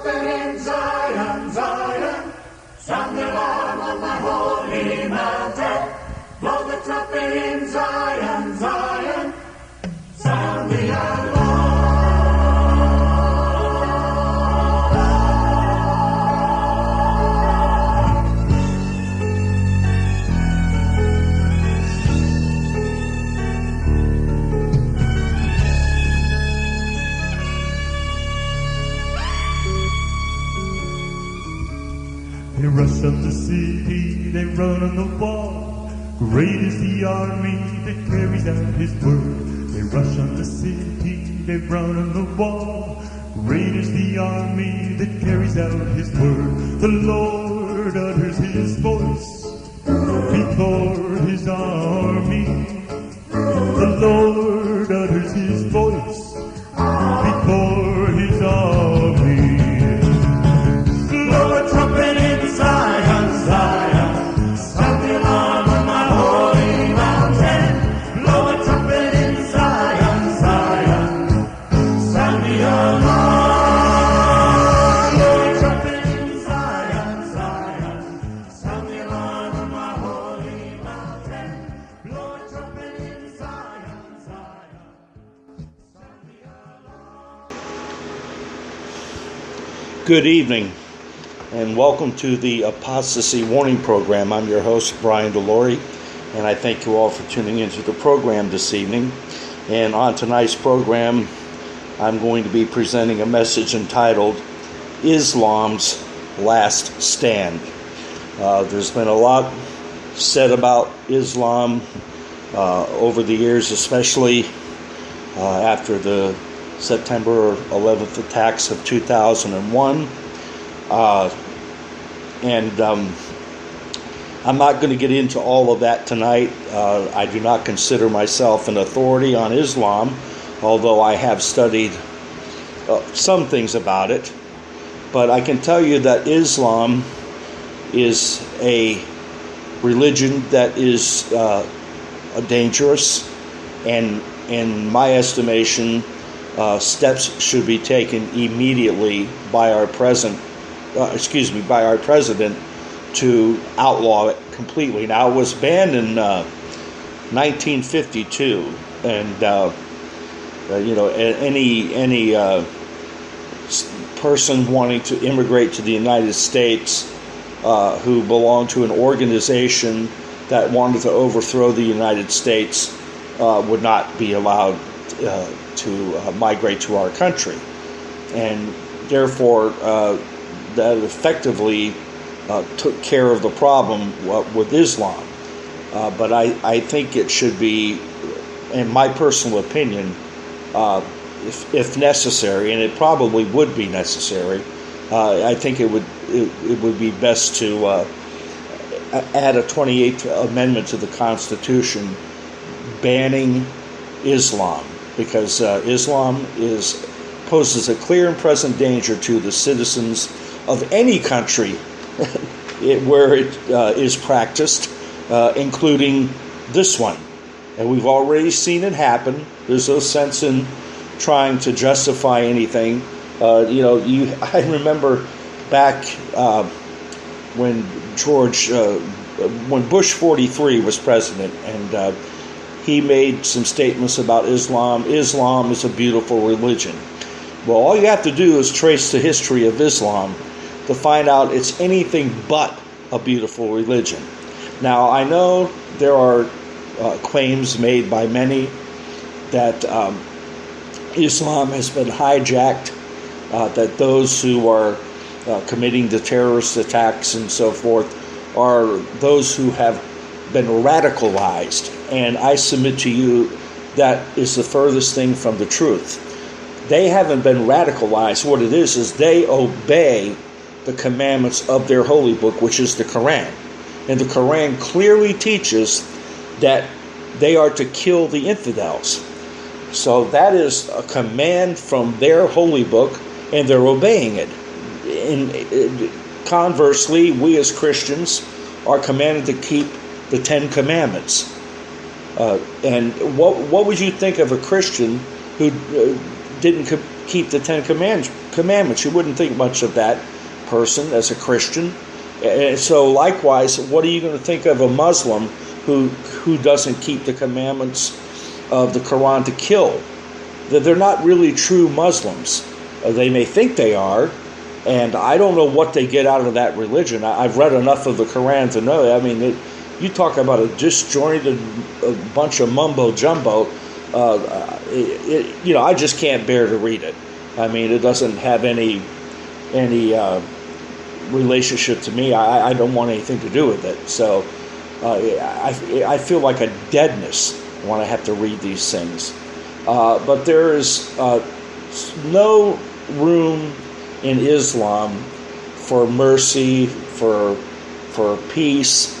trumpet in Zion, Zion. Sound the alarm on the holy mountain. Blow the trumpet in Zion, Zion. Sound the alarm. They rush up the city, they run on the wall. Great is the army that carries out his word. They rush on the city, they run on the wall. Great is the army that carries out his word. The Lord utters his voice before his army. The Lord utters his voice before his army. Blow a trumpet in Zion, Zion. Sound the alarm on my holy mountain. Blow a trumpet in Zion, Zion. Sound the alarm. Blow a trumpet in Zion, Zion. Sound the alarm on my holy mountain. Blow a trumpet in Zion, Zion. Sound the alarm. Good evening, and welcome to the Apostasy Warning Program. I'm your host, Brian Delory, and I thank you all for tuning into the program this evening. And on tonight's program, I'm going to be presenting a message entitled, Islam's Last Stand. There's been a lot said about Islam over the years, especially after the September 11th attacks of 2001. I'm not going to get into all of that tonight. I do not consider myself an authority on Islam, although I have studied some things about it. But I can tell you that Islam is a religion that is dangerous, and in my estimation, steps should be taken immediately by our president to outlaw it completely. Now, it was banned in 1952, and any person wanting to immigrate to the United States who belonged to an organization that wanted to overthrow the United States would not be allowed to migrate to our country, and therefore that effectively took care of the problem with Islam. But I think it should be, in my personal opinion, if necessary, and it probably would be necessary, I think it would be best to add a 28th Amendment to the Constitution banning Islam, because Islam poses a clear and present danger to the citizens of any country where it is practiced, including this one. And we've already seen it happen. There's no sense in trying to justify anything. I remember back when when Bush 43 was president, and he made some statements about Islam. Islam is a beautiful religion. Well, all you have to do is trace the history of Islam to find out it's anything but a beautiful religion. Now, I know there are claims made by many that Islam has been hijacked, that those who are committing the terrorist attacks and so forth are those who have been radicalized. And I submit to you that is the furthest thing from the truth. They haven't been radicalized. What it is they obey the commandments of their holy book, which is the Quran. And the Quran clearly teaches that they are to kill the infidels. So that is a command from their holy book, and they're obeying it. And conversely, we as Christians are commanded to keep the Ten Commandments. And what would you think of a Christian who didn't keep the Ten commandments. You wouldn't think much of that person as a Christian. And so likewise, what are you going to think of a Muslim who doesn't keep the commandments of the Quran to kill? That they're not really true Muslims. They may think they are, and I don't know what they get out of that religion. I've read enough of the Quran to know that. I mean, you talk about a disjointed bunch of mumbo jumbo. I just can't bear to read it. I mean, it doesn't have any relationship to me. I don't want anything to do with it. So I feel like a deadness when I have to read these things. But there is no room in Islam for mercy, for peace.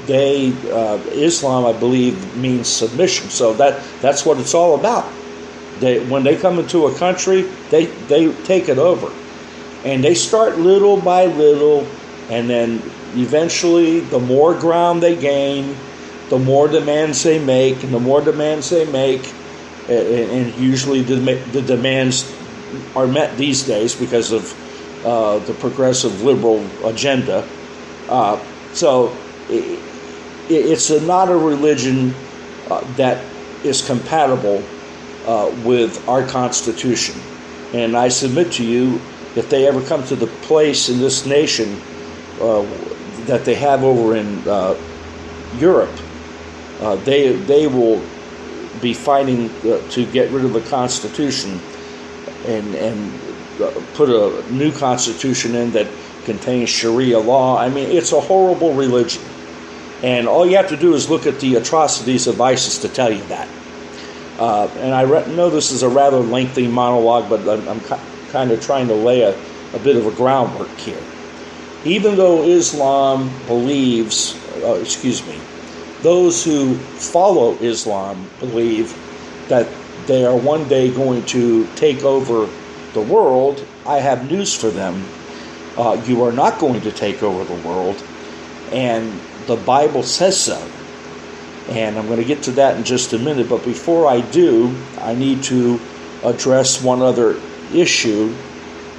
Islam, I believe, means submission. So that's what it's all about. When they come into a country, they take it over. And they start little by little, and then eventually the more ground they gain, the more demands they make, and the more demands they make, and usually the demands are met these days because of the progressive liberal agenda. So it's not a religion that is compatible with our Constitution. And I submit to you, if they ever come to the place in this nation that they have over in Europe, they will be fighting to get rid of the Constitution and put a new Constitution in that contains Sharia law. I mean, it's a horrible religion. And all you have to do is look at the atrocities of ISIS to tell you that. And I know this is a rather lengthy monologue, but I'm kind of trying to lay a bit of a groundwork here. Even though Islam believes, those who follow Islam believe that they are one day going to take over the world, I have news for them. You are not going to take over the world, and the Bible says so. And I'm going to get to that in just a minute, but before I do, I need to address one other issue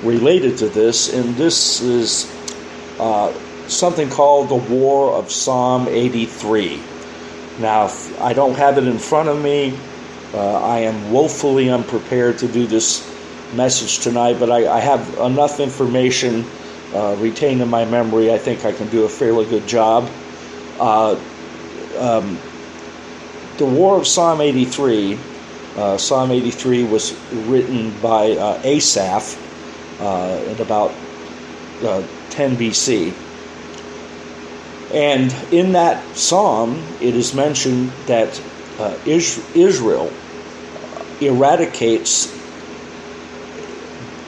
related to this, and this is something called the War of Psalm 83. Now, I don't have it in front of me. I am woefully unprepared to do this message tonight, but I have enough information retained in my memory. I think I can do a fairly good job. The War of Psalm 83. Psalm 83 was written by Asaph at about 10 BC. And in that psalm, it is mentioned that Israel eradicates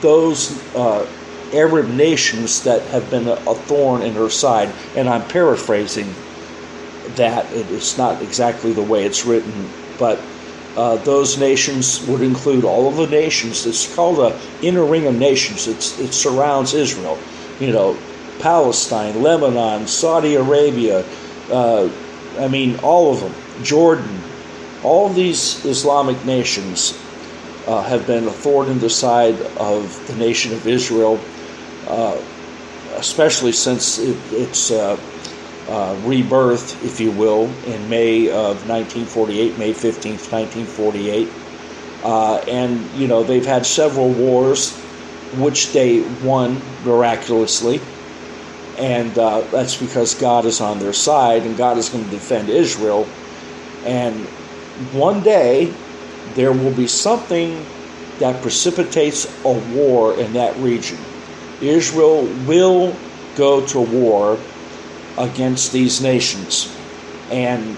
those Arab nations that have been a thorn in her side. And I'm paraphrasing that. It's not exactly the way it's written, but those nations would include all of the nations. It's called an inner ring of nations. It surrounds Israel. Palestine, Lebanon, Saudi Arabia, all of them, Jordan. All of these Islamic nations have been a thorn in the side of the nation of Israel, especially since its rebirth, if you will, in May of 1948, May 15th, 1948. They've had several wars, which they won miraculously. And that's because God is on their side, and God is going to defend Israel. And one day, there will be something that precipitates a war in that region. Israel will go to war against these nations. And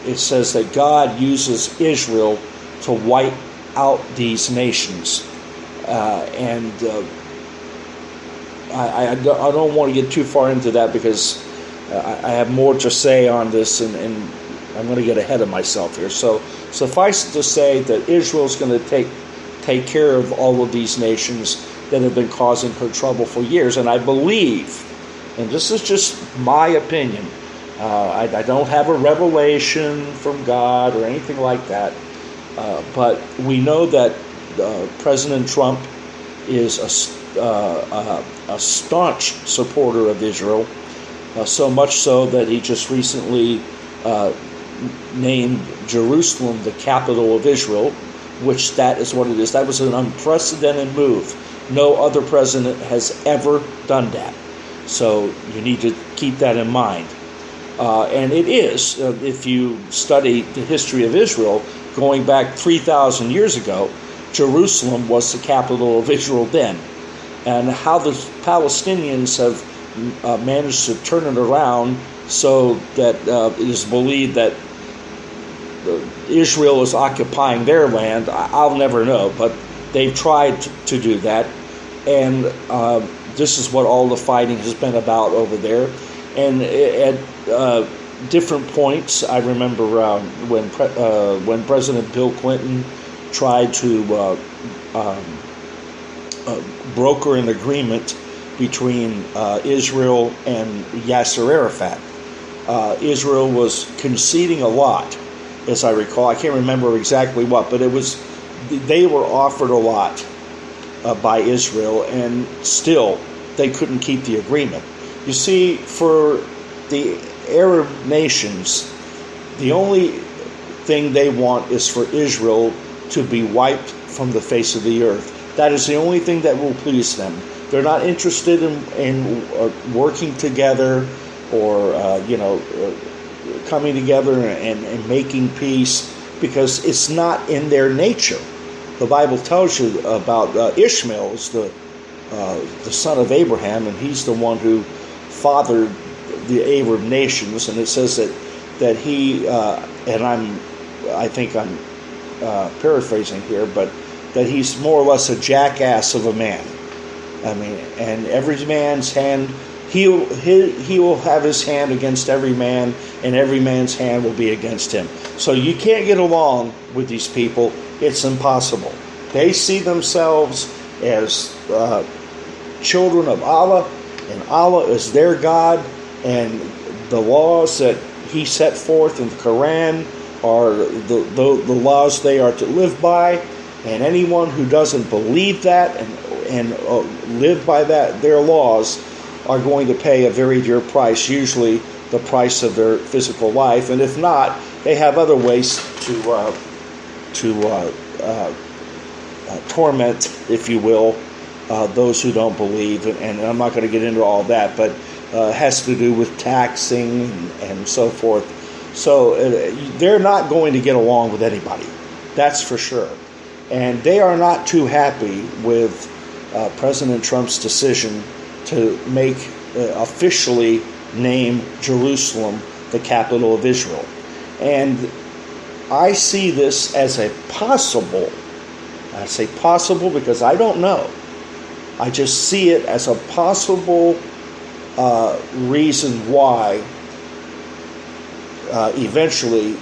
it says that God uses Israel to wipe out these nations. I don't want to get too far into that because I have more to say on this, and I'm going to get ahead of myself here. So suffice it to say that Israel is going to take care of all of these nations that have been causing her trouble for years. And I believe, and this is just my opinion, I don't have a revelation from God or anything like that, but we know that President Trump is a staunch supporter of Israel, so much so that he just recently named Jerusalem the capital of Israel, which that is what it is. That was an unprecedented move. No other president has ever done that. So you need to keep that in mind. And it is, if you study the history of Israel, going back 3,000 years ago, Jerusalem was the capital of Israel then. And how the Palestinians have managed to turn it around so that it is believed that Israel is occupying their land, I'll never know, but they've tried to do that. And this is what all the fighting has been about over there. And at different points, I remember when President Bill Clinton tried to broker an agreement between Israel and Yasser Arafat. Israel was conceding a lot, as I recall. I can't remember exactly what, but they were offered a lot by Israel, and still they couldn't keep the agreement. You see, for the Arab nations, the only thing they want is for Israel to be wiped from the face of the earth. That is the only thing that will please them. They're not interested in working together or coming together and making peace, because it's not in their nature. The Bible tells you about Ishmael is the son of Abraham, and he's the one who fathered the Arab nations. And it says that he and I think I'm paraphrasing here, but that he's more or less a jackass of a man. I mean, and every man's hand, he will have his hand against every man, and every man's hand will be against him. So you can't get along with these people. It's impossible. They see themselves as children of Allah, and Allah is their God, and the laws that He set forth in the Quran are the laws they are to live by. And anyone who doesn't believe that and live by their laws are going to pay a very dear price, usually the price of their physical life. And if not, they have other ways to torment, if you will, those who don't believe. And I'm not going to get into all that, but it has to do with taxing and so forth. So they're not going to get along with anybody. That's for sure. And they are not too happy with President Trump's decision to make officially name Jerusalem the capital of Israel. And I see this as a possible, I say possible because I don't know. I just see it as a possible reason why eventually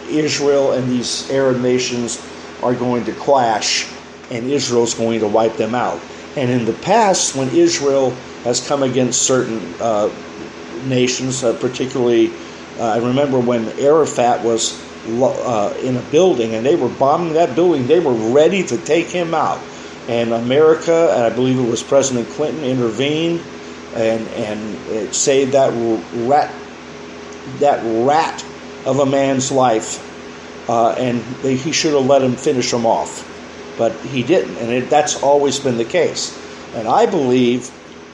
Israel and these Arab nations are going to clash, and Israel's going to wipe them out. And in the past, when Israel has come against certain nations, particularly, I remember when Arafat was in a building and they were bombing that building, they were ready to take him out. And America, and I believe it was President Clinton, intervened and it saved that rat of a man's life. And he should have let him finish him off. But he didn't, and that's always been the case. And I believe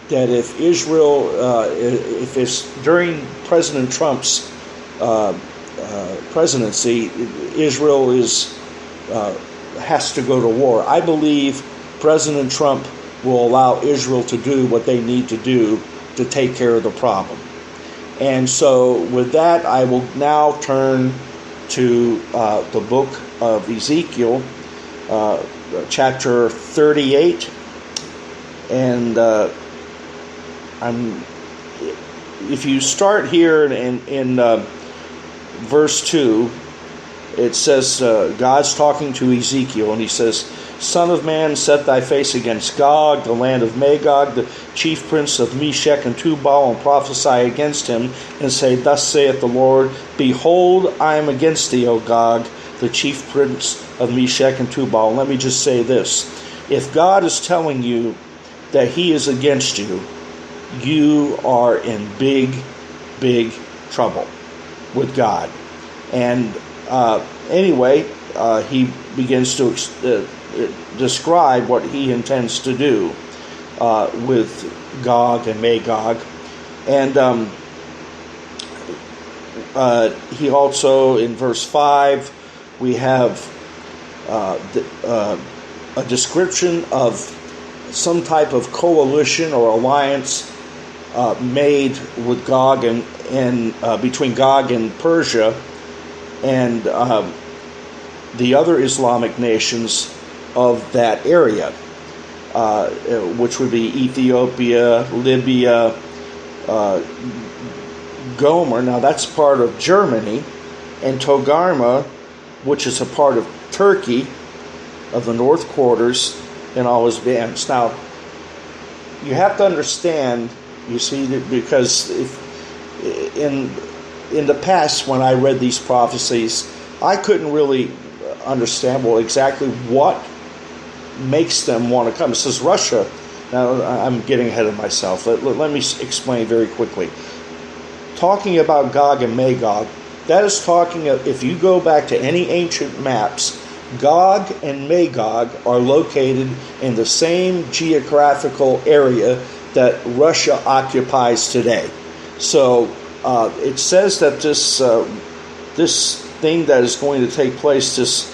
that if Israel, if it's during President Trump's presidency, Israel has to go to war. I believe President Trump will allow Israel to do what they need to do to take care of the problem. And so with that, I will now turn to the book of Ezekiel, chapter 38, and if you start here in verse 2, it says, God's talking to Ezekiel, and he says, Son of man, set thy face against Gog, the land of Magog, the chief prince of Meshech and Tubal, and prophesy against him, and say, Thus saith the Lord, Behold, I am against thee, O Gog, the chief prince of Meshech and Tubal. And let me just say this. If God is telling you that he is against you, you are in big, big trouble with God. And anyway, he begins to describe what he intends to do with Gog and Magog. And he also, in verse 5, we have a description of some type of coalition or alliance made with Gog and between Gog and Persia and the other Islamic nations of that area, which would be Ethiopia, Libya, Gomer. Now that's part of Germany, and Togarmah, which is a part of Turkey, of the North Quarters, and all his bands. Now, you have to understand, you see, that because in the past, when I read these prophecies, I couldn't really understand, well, exactly what makes them want to come. It says Russia. Now, I'm getting ahead of myself. Let me explain very quickly. Talking about Gog and Magog, that is talking of, if you go back to any ancient maps, Gog and Magog are located in the same geographical area that Russia occupies today. So it says that this thing that is going to take place, this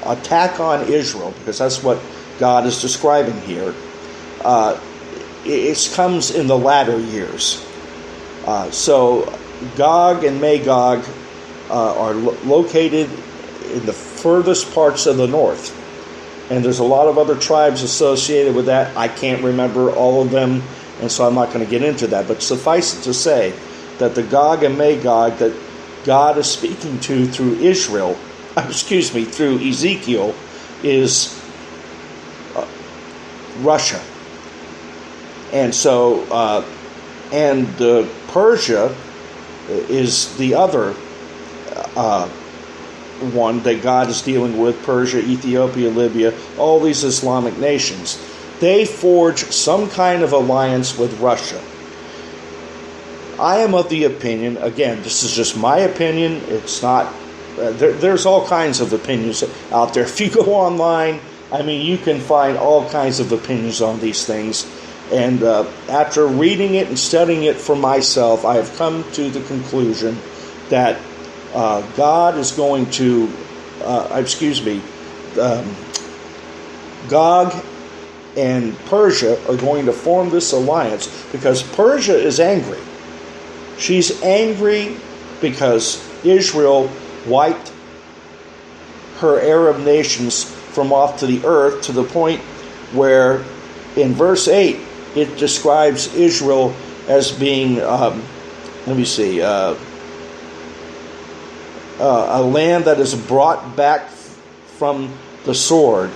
attack on Israel, because that's what God is describing here, it comes in the latter years. So Gog and Magog are located in the furthest parts of the north. And there's a lot of other tribes associated with that. I can't remember all of them, and so I'm not going to get into that. But suffice it to say that the Gog and Magog that God is speaking to through Israel, through Ezekiel, is Russia. And so, Persia is the other one that God is dealing with. Persia, Ethiopia, Libya, all these Islamic nations. They forge some kind of alliance with Russia. I am of the opinion, again, this is just my opinion, it's not, there's all kinds of opinions out there. If you go online, I mean, you can find all kinds of opinions on these things. And after reading it and studying it for myself, I have come to the conclusion that God is going to, Gog and Persia are going to form this alliance because Persia is angry. She's angry because Israel wiped her Arab nations from off to the earth, to the point where in verse 8 it describes Israel as being, a land that is brought back from the sword.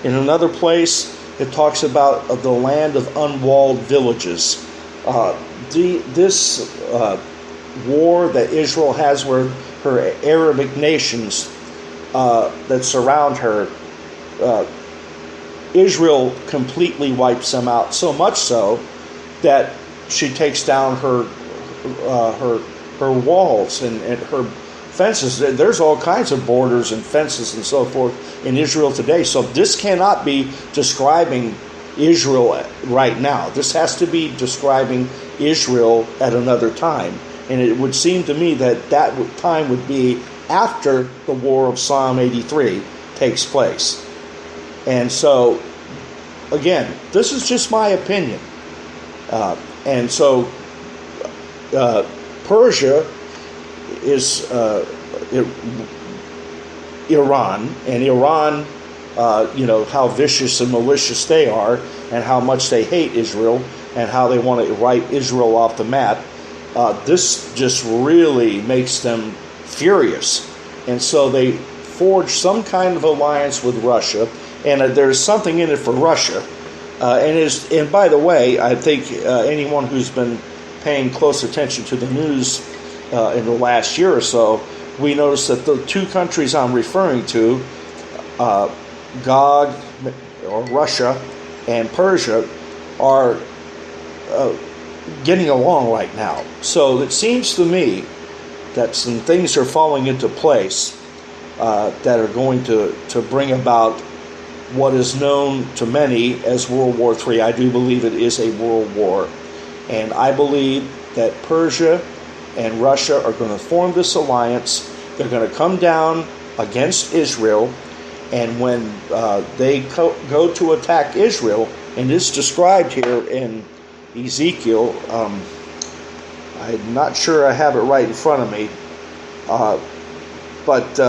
In another place, it talks about the land of unwalled villages. This war that Israel has with her Arabic nations that surround her, Israel completely wipes them out, so much so that she takes down her walls and her fences. There's all kinds of borders and fences and so forth in Israel today. So this cannot be describing Israel right now. This has to be describing Israel at another time. And it would seem to me that time would be after the war of Psalm 83 takes place. And so, again, this is just my opinion. And so, Persia is Iran, and Iran, how vicious and malicious they are, and how much they hate Israel, and how they want to wipe Israel off the map. This just really makes them furious. And so they forge some kind of alliance with Russia, and there's something in it for Russia. And by the way, I think anyone who's been paying close attention to the news in the last year or so, we notice that the two countries I'm referring to, Gog or Russia and Persia are getting along right now. So it seems to me that some things are falling into place that are going to bring about what is known to many as World War III. I do believe it is a world war. And I believe that Persia and Russia are going to form this alliance. They're going to come down against Israel. And when they go to attack Israel, and it's described here in Ezekiel, I'm not sure I have it right in front of me, but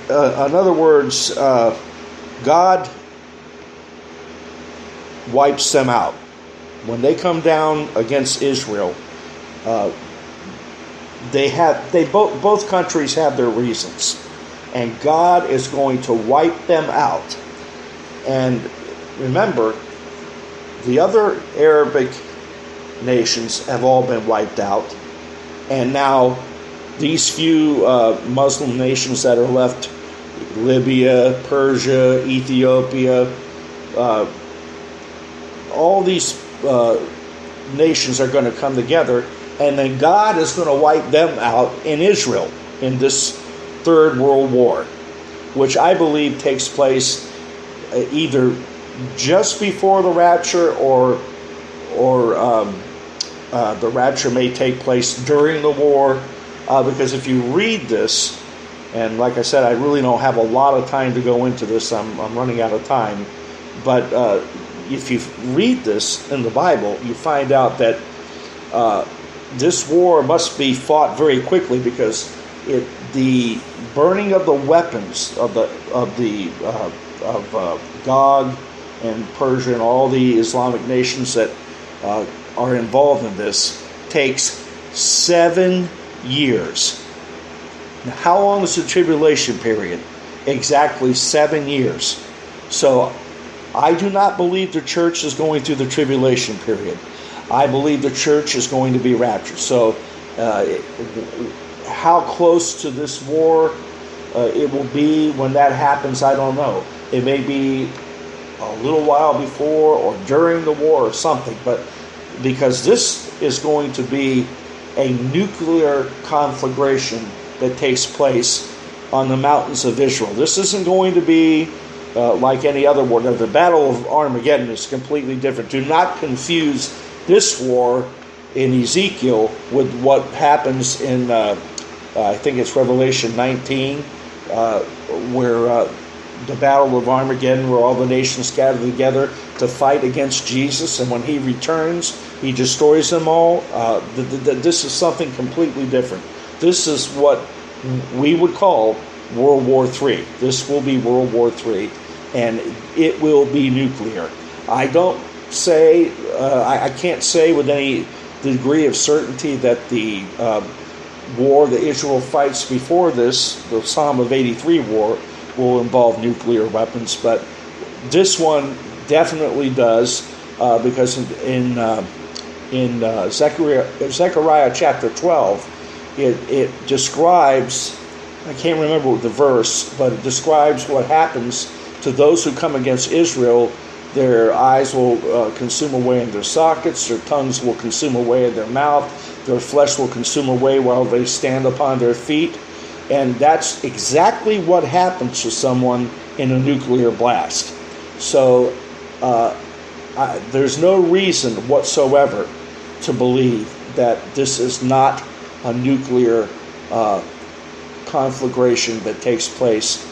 in other words, God wipes them out. When they come down against Israel, both countries have their reasons, and God is going to wipe them out. And remember, the other Arabic nations have all been wiped out, and now these few Muslim nations that are left, Libya, Persia, Ethiopia, all these nations are going to come together, and then God is going to wipe them out in Israel in this Third World War, which I believe takes place either just before the rapture, or the rapture may take place during the war. Because if you read this, and like I said, I really don't have a lot of time to go into this. I'm running out of time. But if you read this in the Bible, you find out that this war must be fought very quickly, because the burning of the weapons of Gog and Persia and all the Islamic nations that are involved in this takes 7 years. Now, how long is the tribulation period? Exactly 7 years. So I do not believe the church is going through the tribulation period. I believe the church is going to be raptured. So how close to this war it will be when that happens, I don't know. It may be a little while before or during the war or something, but because this is going to be a nuclear conflagration that takes place on the mountains of Israel. This isn't going to be like any other war. The Battle of Armageddon is completely different. Do not confuse this war in Ezekiel with what happens in, I think it's Revelation 19, where the Battle of Armageddon, where all the nations gather together to fight against Jesus, and when he returns, he destroys them all. This is something completely different. This is what we would call World War III. This will be World War III, and it will be nuclear. I don't say, I can't say with any degree of certainty that the war that Israel fights before this, the Psalm of 83 war, will involve nuclear weapons, but this one definitely does, because in Zechariah chapter 12, it describes, I can't remember the verse, but it describes what happens to those who come against Israel. Their eyes will consume away in their sockets, their tongues will consume away in their mouth, their flesh will consume away while they stand upon their feet. And that's exactly what happens to someone in a nuclear blast. So there's no reason whatsoever to believe that this is not a nuclear conflagration that takes place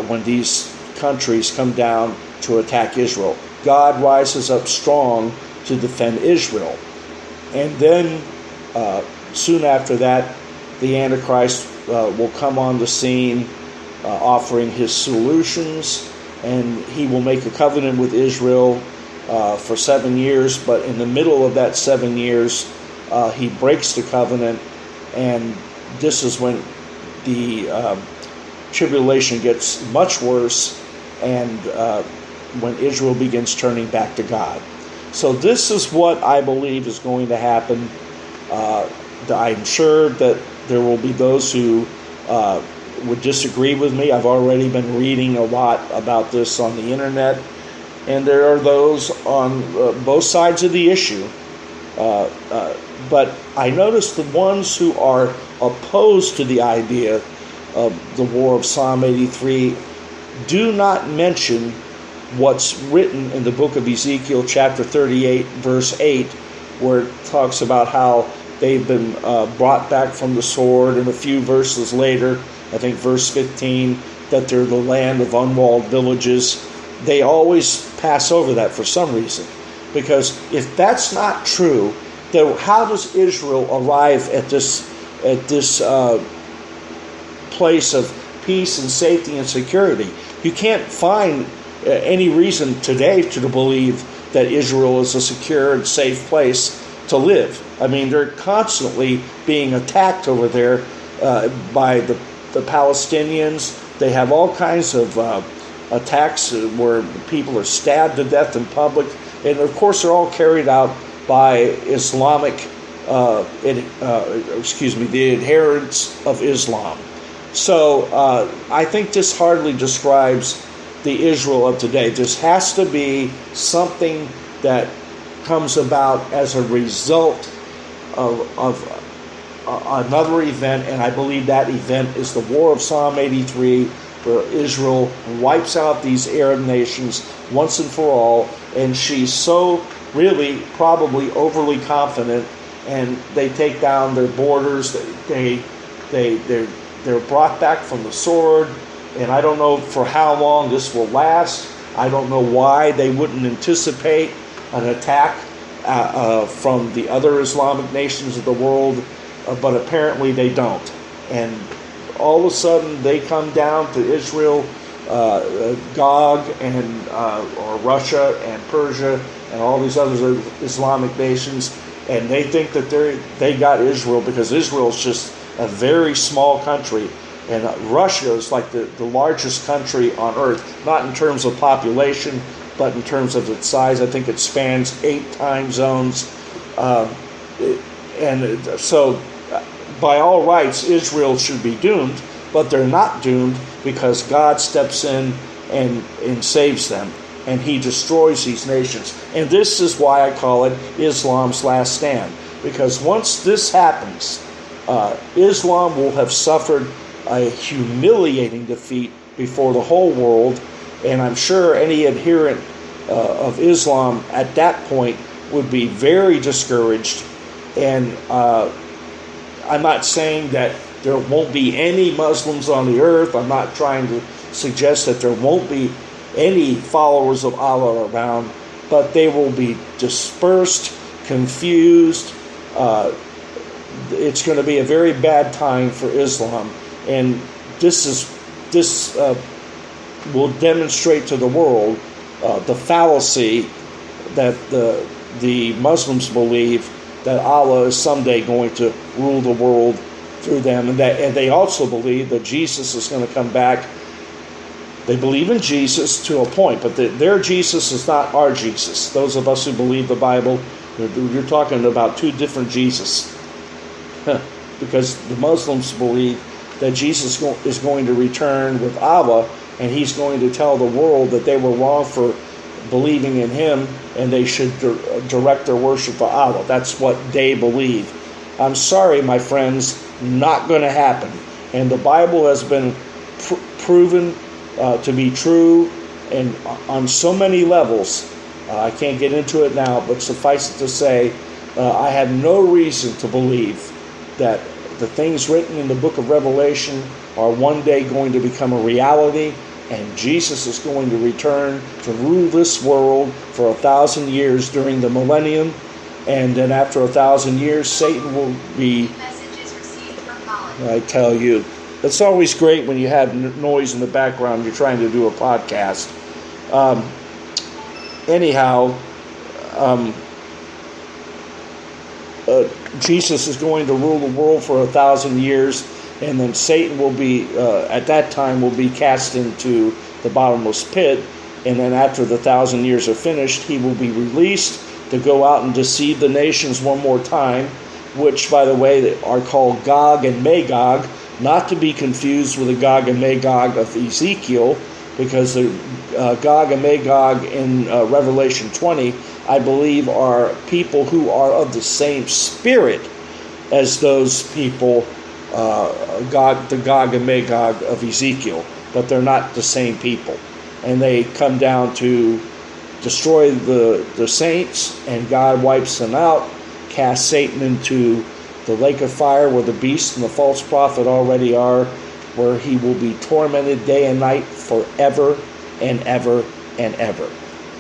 when these countries come down to attack Israel. God rises up strong to defend Israel. And then soon after that, the Antichrist will come on the scene offering his solutions, and he will make a covenant with Israel for 7 years, but in the middle of that 7 years, he breaks the covenant, and this is when the tribulation gets much worse, and when Israel begins turning back to God. So this is what I believe is going to happen. I'm sure that there will be those who would disagree with me. I've already been reading a lot about this on the internet, and there are those on both sides of the issue. But I notice the ones who are opposed to the idea of the war of Psalm 83 do not mention what's written in the book of Ezekiel chapter 38 verse 8, where it talks about how they've been brought back from the sword, and a few verses later, I think verse 15, that they're the land of unwalled villages. They always pass over that for some reason, because if that's not true, then how does Israel arrive at this place of peace and safety and security? You can't find any reason today to believe that Israel is a secure and safe place to live. I mean, they're constantly being attacked over there by the Palestinians. They have all kinds of attacks where people are stabbed to death in public, and of course they're all carried out by Islamic, the adherents of Islam. So I think this hardly describes the Israel of today. This has to be something that comes about as a result of another event, and I believe that event is the war of Psalm 83, where Israel wipes out these Arab nations once and for all, and she's so really probably overly confident, and they take down their borders. They're brought back from the sword, and I don't know for how long this will last. I don't know why they wouldn't anticipate an attack from the other Islamic nations of the world, but apparently they don't. And all of a sudden they come down to Israel, Gog, and or Russia and Persia and all these other Islamic nations, and they think that they got Israel because Israel is just a very small country. And Russia is like the largest country on earth, not in terms of population, but in terms of its size. I think it spans 8 time zones. And so, by all rights, Israel should be doomed, but they're not doomed because God steps in and saves them, and he destroys these nations. And this is why I call it Islam's last stand, because once this happens, Islam will have suffered a humiliating defeat before the whole world, and I'm sure any adherent of Islam at that point would be very discouraged. And I'm not saying that there won't be any Muslims on the earth. I'm not trying to suggest that there won't be any followers of Allah around, but they will be dispersed, confused. It's going to be a very bad time for Islam, and this will demonstrate to the world the fallacy that the Muslims believe that Allah is someday going to rule the world through them, and they also believe that Jesus is going to come back. They believe in Jesus to a point, but their Jesus is not our Jesus. Those of us who believe the Bible, you're talking about 2 different Jesus. Because the Muslims believe that Jesus is going to return with Allah, and he's going to tell the world that they were wrong for believing in him, and they should direct their worship to Allah. That's what they believe. I'm sorry, my friends, not going to happen. And the Bible has been proven to be true, and on so many levels. I can't get into it now, but suffice it to say, I have no reason to believe that the things written in the book of Revelation are one day going to become a reality, and Jesus is going to return to rule this world for 1,000 years during the millennium, and then after 1,000 years, Satan will be... Messages received from Colin. I tell you, it's always great when you have noise in the background. You're trying to do a podcast. Jesus is going to rule the world for 1,000 years, and then Satan will be, at that time, will be cast into the bottomless pit, and then after the 1,000 years are finished, he will be released to go out and deceive the nations one more time, which, by the way, are called Gog and Magog. not to be confused with the Gog and Magog of Ezekiel, because the Gog and Magog in Revelation 20, I believe, are people who are of the same spirit as those people, the Gog and Magog of Ezekiel, but they're not the same people. And they come down to destroy the saints, and God wipes them out, casts Satan into the lake of fire where the beast and the false prophet already are, where he will be tormented day and night forever and ever and ever.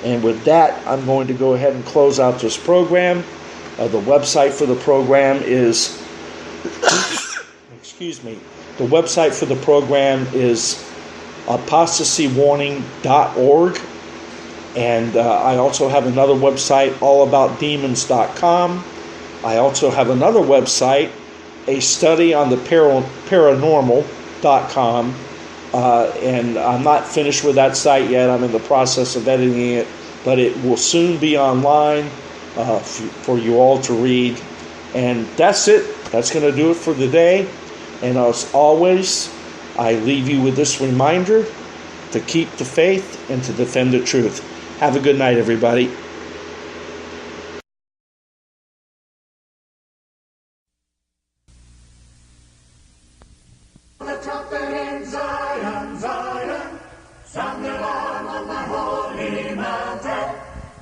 And with that, I'm going to go ahead and close out this program. The website for the program is the website for the program is apostasywarning.org. And I also have another website, allaboutdemons.com. I also have another website, a study on the paranormal.com. And I'm not finished with that site yet. I'm in the process of editing it, but it will soon be online for you all to read. And that's it. That's going to do it for today. And as always, I leave you with this reminder to keep the faith and to defend the truth. Have a good night, everybody. The trumpet in Zion, Zion, sound the alarm on the holy mountain.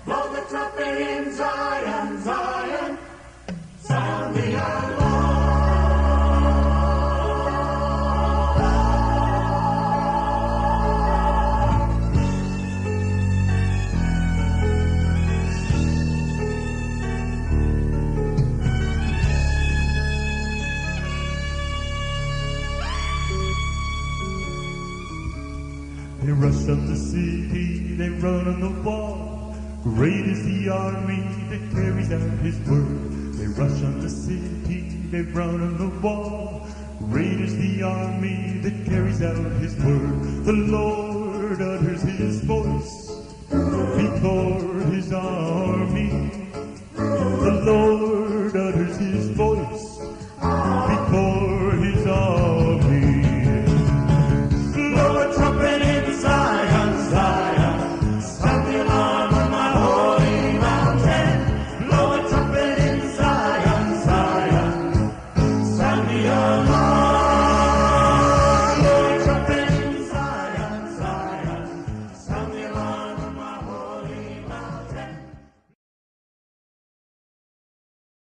Blow the trumpet in Zion, Zion, sound the alarm. They rush up the city, they run on the wall. Great is the army that carries out his word. They rush on the city, they run on the wall. Great is the army that carries out his word. The Lord utters his voice before his army. The Lord utters his voice